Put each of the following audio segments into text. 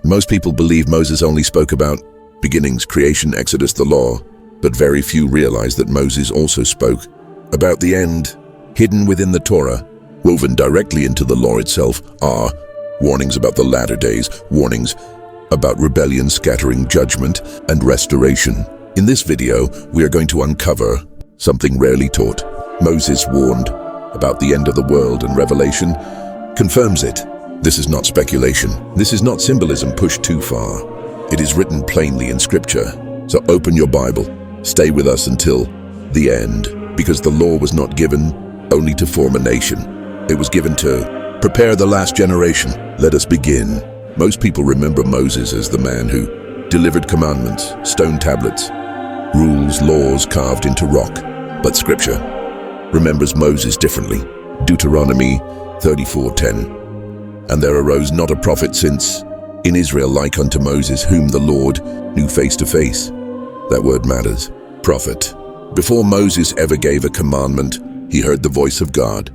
Most people believe Moses only spoke about beginnings, creation, Exodus, the law, but very few realize that Moses also spoke about the end. Hidden within the Torah, woven directly into the law itself, are warnings about the latter days, warnings about rebellion, scattering, judgment, and restoration. In this video, we are going to uncover something rarely taught. Moses warned about the end of the world, and Revelation confirms it. This is not speculation. This is not symbolism pushed too far. It is written plainly in Scripture. So open your Bible, stay with us until the end, because the law was not given only to form a nation. It was given to prepare the last generation. Let us begin. Most people remember Moses as the man who delivered commandments, stone tablets, rules, laws carved into rock. But Scripture remembers Moses differently. Deuteronomy 34:10. And there arose not a prophet since in Israel like unto Moses, whom the Lord knew face to face. That word matters. Prophet. Before Moses ever gave a commandment, he heard the voice of God.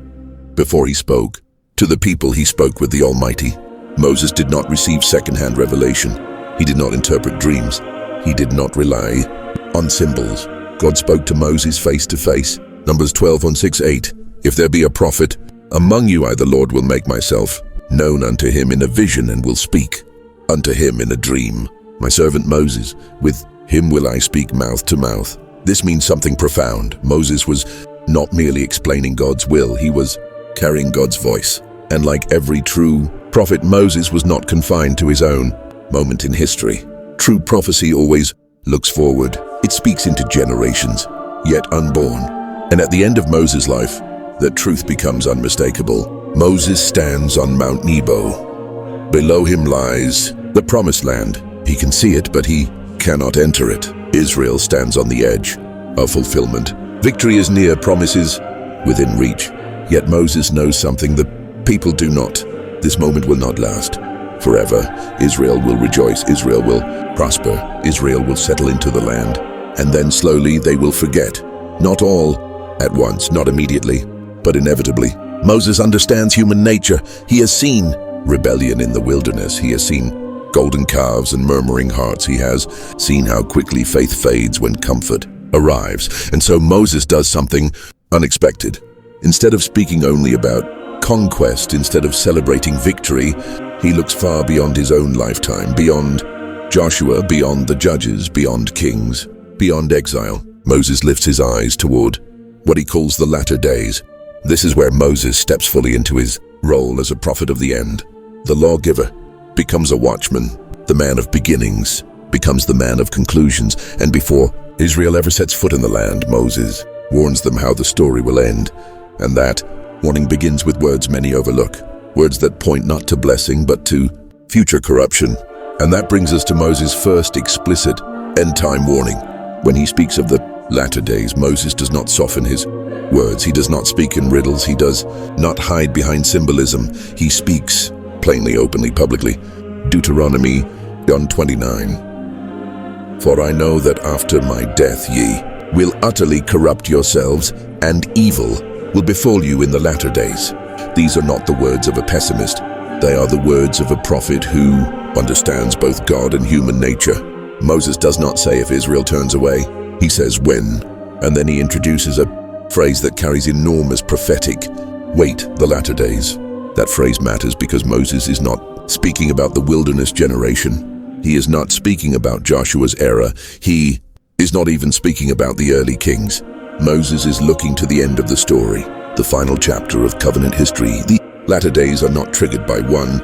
Before he spoke to the people, he spoke with the Almighty. Moses did not receive second-hand revelation. He did not interpret dreams. He did not rely on symbols. God spoke to Moses face to face. Numbers 12:6-8. If there be a prophet among you, I the Lord will make myself known unto him in a vision, and will speak unto him in a dream. My servant Moses, with him will I speak mouth to mouth. This means something profound. Moses was not merely explaining God's will, he was carrying God's voice. And like every true prophet, Moses was not confined to his own moment in history. True prophecy always looks forward. It speaks into generations, yet unborn. And at the end of Moses' life, that truth becomes unmistakable. Moses stands on Mount Nebo. Below him lies the promised land. He can see it, but he cannot enter it. Israel stands on the edge of fulfillment. Victory is near, promises within reach. Yet Moses knows something the people do not. This moment will not last forever. Israel will rejoice. Israel will prosper. Israel will settle into the land. And then slowly they will forget. Not all at once, not immediately, but inevitably. Moses understands human nature. He has seen rebellion in the wilderness. He has seen golden calves and murmuring hearts. He has seen how quickly faith fades when comfort arrives. And so Moses does something unexpected. Instead of speaking only about conquest, instead of celebrating victory, he looks far beyond his own lifetime, beyond Joshua, beyond the judges, beyond kings, beyond exile. Moses lifts his eyes toward what he calls the latter days. This is where Moses steps fully into his role as a prophet of the end. The lawgiver becomes a watchman. The man of beginnings becomes the man of conclusions. And before Israel ever sets foot in the land, Moses warns them how the story will end. And that warning begins with words many overlook. Words that point not to blessing, but to future corruption. And that brings us to Moses' first explicit end-time warning. When he speaks of the latter days, Moses does not soften his words. He does not speak in riddles. He does not hide behind symbolism. He speaks plainly, openly, publicly. Deuteronomy 1:29. For I know that after my death ye will utterly corrupt yourselves, and evil will befall you in the latter days. These are not the words of a pessimist. They are the words of a prophet who understands both God and human nature. Moses does not say if Israel turns away. He says when, and then he introduces a phrase that carries enormous prophetic weight, the latter days. That phrase matters because Moses is not speaking about the wilderness generation. He is not speaking about Joshua's era. He is not even speaking about the early kings. Moses is looking to the end of the story, the final chapter of covenant history. The latter days are not triggered by one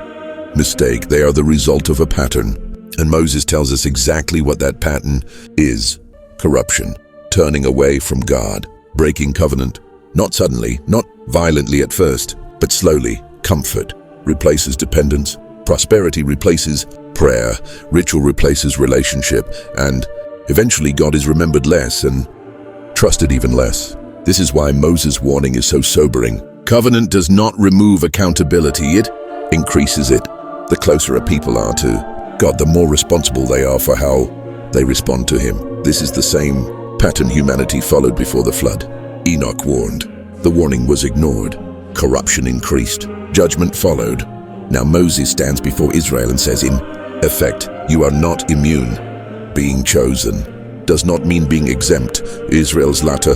mistake. They are the result of a pattern. And Moses tells us exactly what that pattern is. Corruption, turning away from God, breaking covenant. Not suddenly, not violently at first, but slowly. Comfort replaces dependence. Prosperity replaces prayer. Ritual replaces relationship. And eventually God is remembered less and trusted even less. This is why Moses' warning is so sobering. Covenant does not remove accountability, it increases it. The closer a people are to God, the more responsible they are for how they respond to him. This is the same pattern humanity followed before the flood. Enoch warned. The warning was ignored. Corruption increased. Judgment followed. Now Moses stands before Israel and says, in effect. You are not immune. Being chosen does not mean being exempt. Israel's latter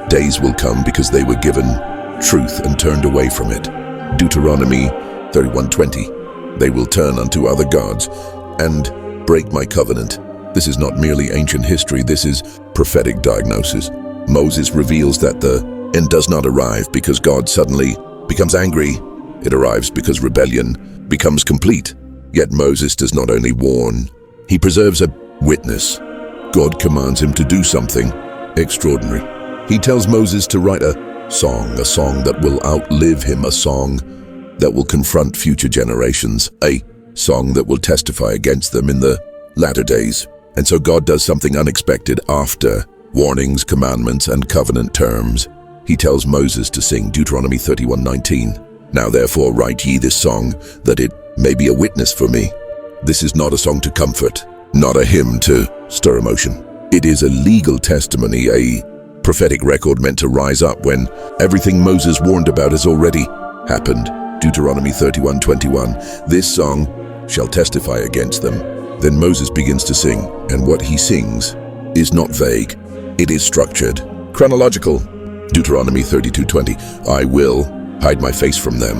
days will come because they were given truth and turned away from it. Deuteronomy 31:20. They will turn unto other gods and break my covenant. This is not merely ancient history, this is prophetic diagnosis. Moses reveals that the end does not arrive because God suddenly becomes angry. It arrives because rebellion becomes complete. Yet Moses does not only warn, he preserves a witness. God commands him to do something extraordinary. He tells Moses to write a song that will outlive him, a song that will confront future generations, a song that will testify against them in the latter days. And so God does something unexpected. After warnings, commandments, and covenant terms, he tells Moses to sing Deuteronomy 31:19. Now therefore write ye this song, that it may be a witness for me. This is not a song to comfort, not a hymn to stir emotion. It is a legal testimony, a prophetic record meant to rise up when everything Moses warned about has already happened. Deuteronomy 31:21. This song shall testify against them. Then Moses begins to sing, and what he sings is not vague. It is structured, chronological. Deuteronomy 32:20. I will hide my face from them.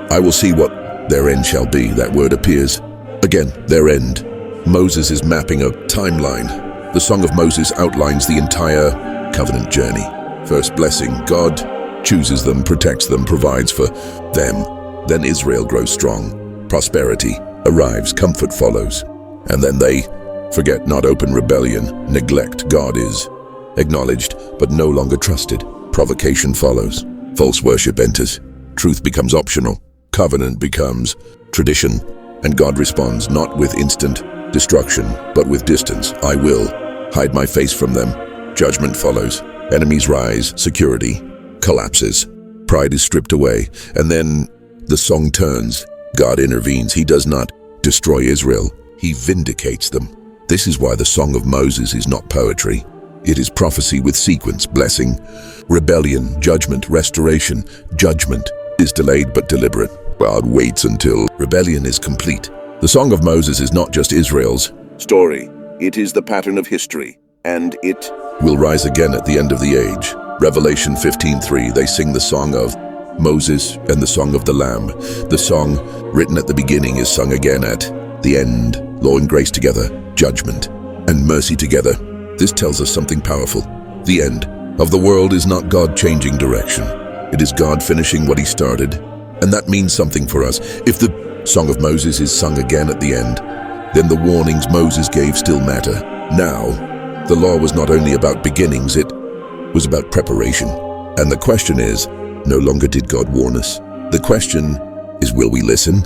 I will see what their end shall be. That word appears again, their end. Moses is mapping a timeline. The Song of Moses outlines the entire covenant journey. First blessing, God chooses them, protects them, provides for them. Then Israel grows strong. Prosperity arrives, comfort follows. And then they forget, not open rebellion, neglect. God is acknowledged, but no longer trusted. Provocation follows. False worship enters. Truth becomes optional. Covenant becomes tradition. And God responds not with instant destruction, but with distance. I will hide my face from them. Judgment follows. Enemies rise. Security collapses. Pride is stripped away. And then the song turns. God intervenes. He does not destroy Israel. He vindicates them. This is why the Song of Moses is not poetry. It is prophecy with sequence, blessing, rebellion, judgment, restoration. Judgment is delayed but deliberate. God waits until rebellion is complete. The Song of Moses is not just Israel's story. It is the pattern of history, and it will rise again at the end of the age. Revelation 15:3, they sing the song of Moses and the song of the Lamb. The song written at the beginning is sung again at the end. Law and grace together, judgment and mercy together. This tells us something powerful. The end of the world is not God changing direction. It is God finishing what he started. And that means something for us. If the Song of Moses is sung again at the end, then the warnings Moses gave still matter. Now, the law was not only about beginnings, it was about preparation. And the question is, no longer did God warn us. The question is, will we listen?